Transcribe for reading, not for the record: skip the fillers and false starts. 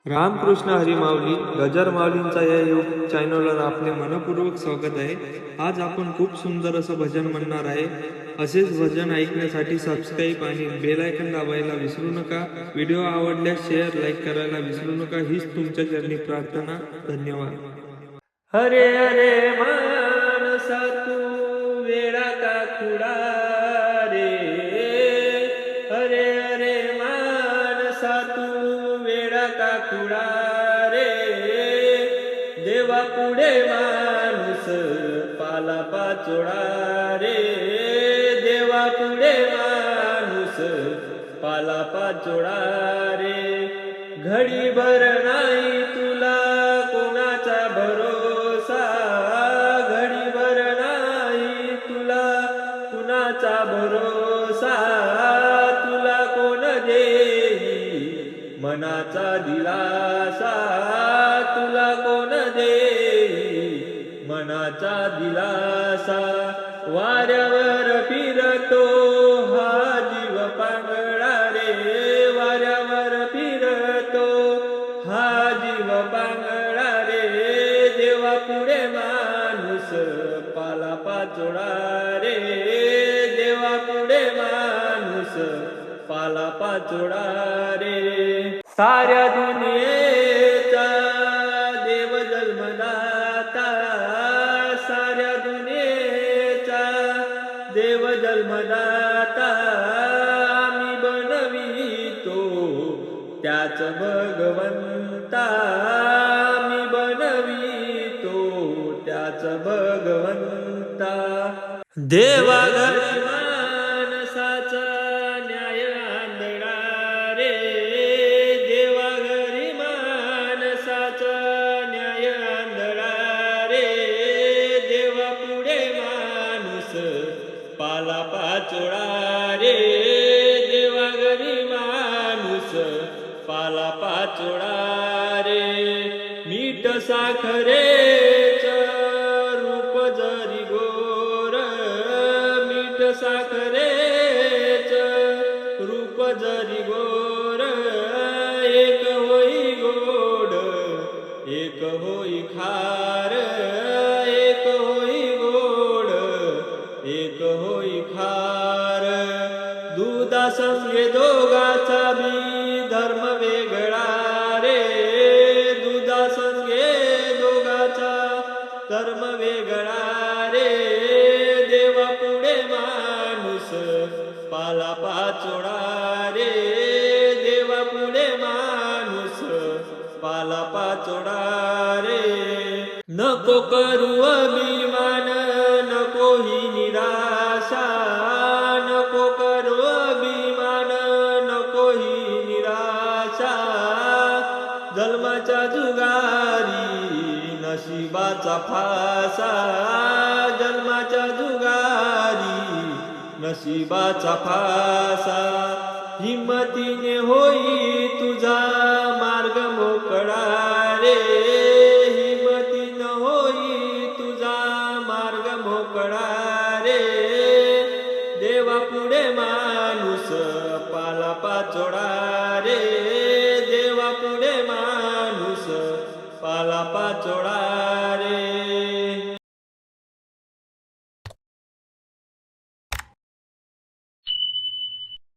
रामकृष्ण हरी माऊली गजर माऊलींचा या यूट्यूब चॅनलवर आपले मनपूर्वक स्वागत आहे। आज आपण खूप सुंदर असं भजन म्हणणार आहे। असेच भजन ऐकण्यासाठी सबस्क्राईब आणि बेल आयकॉन दाबायला विसरू नका। व्हिडिओ आवडल्यास शेअर लाईक करायला विसरू नका हीच तुमच्या चरणी प्रार्थना। धन्यवाद। हरे हरे मानसा तू वेळा का खुडा रे, हरे हरे मानसा तू वेळा का खुडा रे, देवा पुढे माणूस पाला पाचोळा रे, देवा पुढे माणूस पाला पाचोळा रे, घडी भर नाही तुला कोणाचा भरोसा, घडी भर नाही तुला कुणाचा भरोसा, तुला कोण देई मनाचा दिलासा, तुला कोण देई मनाचा दिलासा, वाऱ्यावर फिरतो हा जीव पांगळा रे, वाऱ्यावर फिरतो हा जीव पांगळा रे, देवा पुढे माणूस पाला पाचोळा रे, देवा पुढे माणूस पाला पाचोळा रे, साऱ्या दुनियेचा देव जन्मदाता, साऱ्या दुनियेचा देव जन्मदाता, आम्ही बनवितो त्याच भगवंता, आम्ही बनवितो त्याच भगवंता, देवा घरी माणसाचा न्याय आंधळा रे, देवा घरी माणसाचा न्याय आंधळा रे, देवा पुढे माणूस पाला पाचोळा रे, देवा घरी माणूस पाला पाचोळा रे, मीठ साखरेच रूप जरी गोर, मीठ साखरेच रूप जरी गोर, एक होई गोड एक होई खार, एक होई गोड एक होई खार, दुधा संगे दोघाचा बी धर्म वेगळा रे, दुधा संगे दोघाचा धर्म वेगळा रे, देवा पुढे माणूस पाला पाचोळा रे, देवा पुढे माणूस पाला पाचोळा रे, नको करू अभिमान नको ही निराशा, नको करू अभिमान नको ही निराशा, जन्माच्या जुगारी नशिबाचा फासा, जन्माच्या जुगारी नशिबाचा फासा, हिम्मतीने होई तुझा मार्ग मोकळा रे, हिम्मतीने होई तुझा मार्ग मोकळा रे, देवा पुढे माणूस पाला पाचोळा